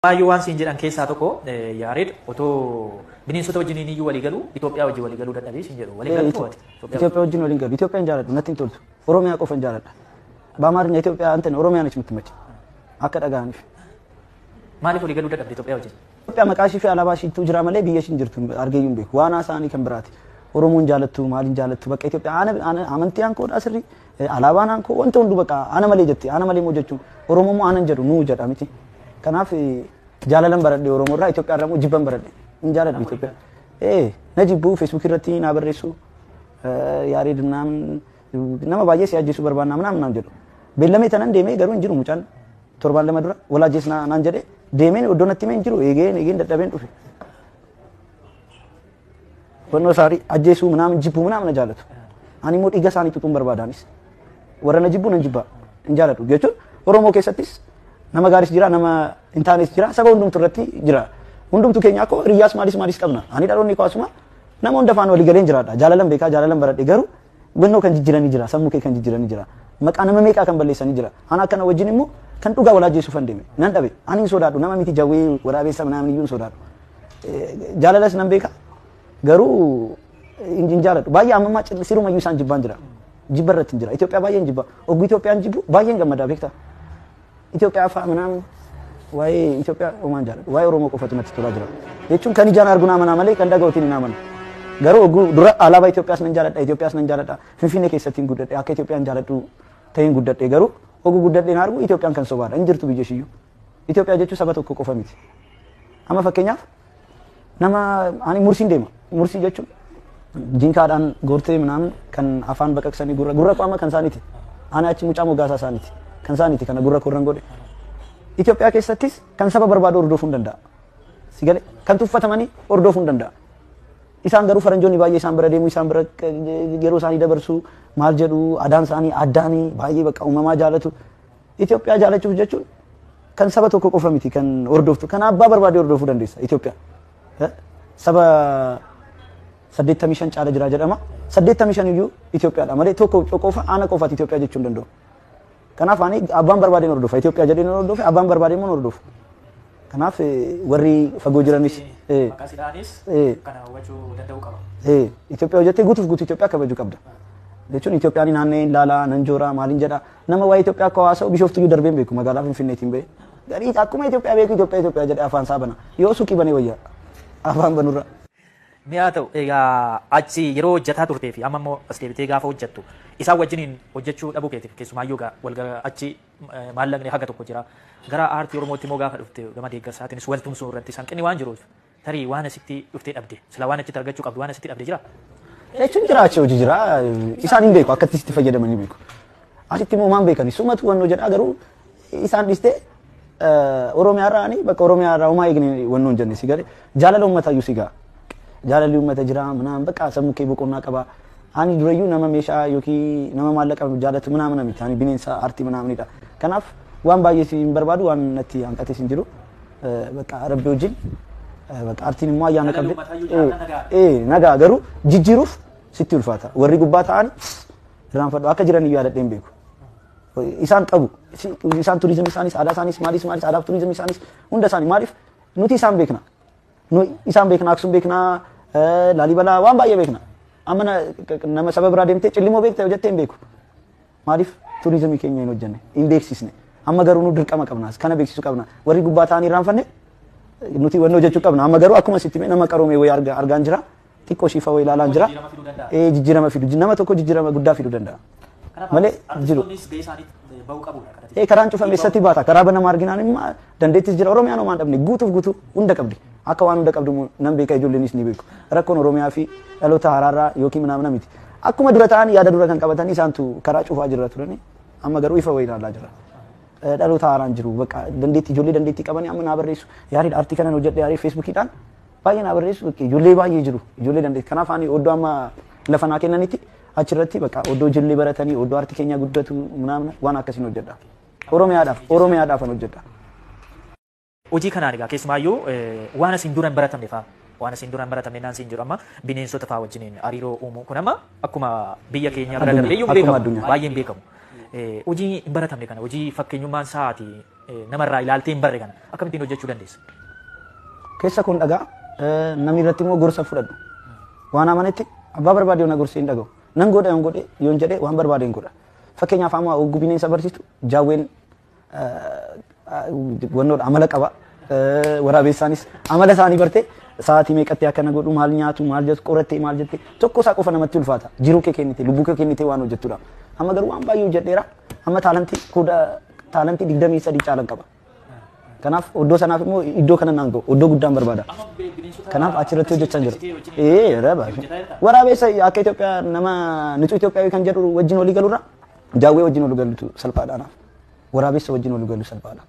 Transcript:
Baay'oowwan siin jedhan keessaa tokko Yaareed otoo bineensota wajjin iyyuu walii galuu Itoophiyaa wajjin walii galuu dadhabee siin jedhu walii galuu to'ate. Itoophiyaa wajjin walii galu Itoophiyaan jaaladhu natti hin toltu Oromiyaa qofan jaaladha. Baamarnya Itoophiyaa antan Oromiyaan itti mutmachi akka dhagaaniif. Maaliif walii galuu dadhabde Itoophiyaa wajjin? Itoophiyaa maqaa ishee fi alaabaa isheetu jira malee biyya isheen jirtu argeeyyuu hin beeku waan haasa'anii kan biraati. Oromoon jaalattu maaliin jaalattu bakka Itoophiyaa amantii aankoo asirri alaabaan aankoo wanta hundu bakka ana malee jetti ana malee moo jechuun Oromoo moo anan jedhu nuu jedha miti. Kanaaf jaalalan baradhe Oromoo irraa Itoophiyaa irraa moo jibban baradhe hin jaaladhu Itoophiyaa. Na jibbu Facebook irratti na barreessu Yaareed nama baay'ee si ajjeesuu barbaannaa naan jedhu. Beellamee tanan deemee garuu hin jiru mucaan torbaan lama dura walaajees naan jedhe deemeen iddoo natti himee hin jiru eegeen dadhabeen dhufe. Wannoo saarii ajjeesuu jibbuu na jaalatu. Ani immoo dhiiga isaanii tutuun barbaadaanis. Warra na jibbu nan jibba hin jaalatu jechuun Oromoo keessattis nama gaaris jira nama hin taanes jira saba hundumtu irratti jira. Hundumtu keenya akkoo hiriyaas maalis qabna. Ani dhaloonni kaasuma nama hunda faana walii galeen jiraadha. Jaalalan beekaa jaalalan baradhe garuu wannoo kan jijjiiranii jira sammuu kee kan jijjiiranii jira. Maqaa nama meeqaa kan balleessanii jira. Ana akkana wajjin immoo kan dhugaa walaajeessuuf hin deeme. Nan dhabe ani hin sodaadhu nama miti jawwee waraabessa iyyuu hin sodaadhu. Jaalalas nan beekaa garuu hin jaaladhu. Baay'ee amma sirumayyuu isaan jibbaan jira. Jibba irratti hin jira. Itoophiyaa baay'een jibba. Ogguu Itoophiyaan jibbu baay'een gammadaa beektaa. Itoophiyaa fa'a waa'ee Itoophiyaa homaan jaaladhu. Waa'ee Oromoo qofatu natti tolaa jira. Jechuun kan ijaan argu naamana malee kan dhaga'uutiin hin amanu. Garuu ogguu dura alaabaa Itoophiyaas nan jaaladha. Itoophiyaas nan jaaladha. Finfinnee keessatti hin guddadhe akka Itoophiyaan jaaladhu ta'een guddadhe garuu ogguu guddadheen argu Itoophiyaan kan sobaadha. Hin jirtu biyya ishiyyuu. Itoophiyaa jechuun saba tokko qofa miti. Amma fakkeenyaaf nama ani mursiin deema. Mursii jechuun jinkaadhaan goortee kan afaan baqaqsanii gurra qaama kan isaaniiti. Ani achi mucaa mogaasaa isaaniiti. Kan isaaniiti kana gurra korran godhe. Itoophiyaa keessattis kan saba barbaadu hordofuu hin danda'a. Sigalee kan tuffatamanii hordofuu hin danda'a. Isaan garuu faranjoonni baay'ee isaan bira deemu isaan bira yeroo isaanii dabarsu maal jedhu adaan isaanii addaanii baay'ee bakka uumamaa jaalatu. Itoophiyaa jaalachuuf jechuun kan saba tokko qofa miti kan hordoftu kan abbaa barbaade hordofuu dandeessa Itoophiyaa. Saba 85 caala jira jedhama. 85 iyyuu Itoophiyaadha malee tokko qofa ana qofaati Itoophiyaa jechuu hin danda'u. Kanaaf ani abbaan barbaadeen hordofa Itoophiyaa jedheen hordofa abbaan barbaadeen immoo hordofa. Kanaaf warri fagoo jiranis maqaa sidhaanis kana hubachuu danda'uu qaba. Itoophiyaa hojjettee guutuuf guutuu Itoophiyaa kabajuu qabda. Jechuun Itoophiyaan naannee laalaa nan joora maaliin jedha nama waa'ee Itoophiyaa akka haasa'u Bishooftuyyuu darbeen beeku magaalaa Finfinneetiin ba'e. Garii akkuma Itoophiyaa beeku Itoophiyaa jedhee afaan isaa bana. Yoo suuqii banee wayyaa afaan banurra. Mi'a ta'u egaa achi yeroo hojjetaa turtee fi amma immoo as deebitee gaafa hojjettu isaan wajjiniin hojjechuu dhabuu keetiif keessumaayyuu walgaa achi maallaqni haga tokko jira. Gara aartii Oromootti immoo gaafa dhufte gama deeggarsaatiinis waltumsuu irratti hanqinni waan jiruuf tarii waan asitti dhuftee dhabde sila waan achitti argachuu qabdu waan asitti dhabde jira. Jechuun jiraachuu hojii jira isaan hin beeku akkatti itti fayyadamanii beeku. Asitti immoo maan beekani sumatu wannoo jedhaa garuu isaan dhistee Oromiyaa irraa bakka Oromiyaa irraa homaa eegne wannoo hin jenne si galee jaalala uummataa iyyuu si ga'a. Jaalalli uummata jira bakka sammuu kee boqonnaa qaba. Ani durayyuu nama meeshaa yookiin nama maallaqa jaalatu miti ani bineensa aartii dha. Kanaaf waan baay'ee hin barbaadu waan natti hanqates hin jiru. Bakka Rabbi wajjin bakka aartiin immoo ayyaana qabde. Nagaa garuu jijjiiruuf sitti ulfaata. Warri gubbaa ta'an irraanfadhu akka jiran iyyuu yaadadheen beeku. Isaan qabu. Isaan turizimii isaanis aadaa isaanis maalis aadaa turizimii isaanis hunda isaanii maaliif nuti isaan beekna. Isaan beekna Aksum beekna Laalibalaa waan baay'ee beekna. Amma nama saba biraa deemtee Cillimoo beekta jettee hin beeku. Maaliif turizimii keenya hin hojjenne hin beeksisne. Amma garuu nu dirqama qabna kana beeksisuu qabna. Warri gubbaa ta'anii irraanfanne nuti wannoo jechuu qabna. Amma garuu akkuma sitti nama qaroomee wayii argaan jira. Xiqqoo shiifa wayii ilaalaan jira. Jijjiirama fidu. Nama tokko jijjiirama guddaa fiduu danda'a. Malee jiru. Karaan cufamee satti baata. Karaa banama arginaan immoo dandeettis jira. Oromiyaan homaan dhabne guutuuf hunda qabdi. Akka waan hunda qabdu nan beeka ijoolleenis ni beeku. Rakkoon Oromiyaa fi dhaloota haaraarraa yookiin manaamna miti. Akkuma dura ta'an yaada dura kan qabatanii isaantu karaa cufaa jirra turani. Amma garuu ifa wayii ilaalaa jira. Dhaloota haaraan jiru bakka ijoollee dandeettii qabanii amma naa barreessu. Yaarii aartii kanan hojjedhe yaarii feesbuukiidhaan baay'ee naa barreessu ijoollee baay'ee jiru. Ijoollee dandeettii. Kanaaf ani oddoo amma lafa naa kennanitti achirratti bakka oddoo ijoollee baratanii oddoo aartii keenya guddatu waan akkasiin hojjedha. Oromiyaadhaaf an hojjedha. Hojii kanaan egaa keessumaayyuu waan asiin dura hin baratamne fa'aa waan asiin dura hin baratamne naan siin jiru amma bineensota fa'aa wajjiniin hariiroo uumuu kun amma akkuma biyya keenya bira darbee iyyuu beekamu baay'een beekamu. Hojii hin baratamne kana hojii fakkeenyummaan sa'aatii namarraa ilaaltee hin barre kana akkamittiin hojjechuu dandeessa? Keessa kun dhagaa namni irratti immoo gorsa fudhadhu. Waan amanetti abbaa barbaade yoo na gorsee hin dhaga'u. Nan godha yoon jedhee waan barbaade hin godha. Fakkeenyaaf amma ogguu bineensa barsiistu jaawween wannoodha amala qaba. Waraabessaanis amala isaanii bartee sa'aatii meeqatti akkana godhu maal nyaatu maal jettu qorattee maal jettee tokko isaa qofa namatti ulfaata. Jiruu kee kennite lubbuu kee kennite waan hojjettudha. Amma garuu waan baay'ee hojjedheera. Amma taalantii 23 caalan qaba. Kanaaf iddoo sanaaf immoo iddoo kana naan ga'u iddoo guddaan barbaada. Kanaaf achirratti hojjechaa jira. Raba. Waraabessa akka Itoophiyaa nama nituu Itoophiyaa kan jedhu wajjin walii galurra jaawwee wajjin walii galutu salphaadha. Waraabessa wajjin walii galu salphaadha.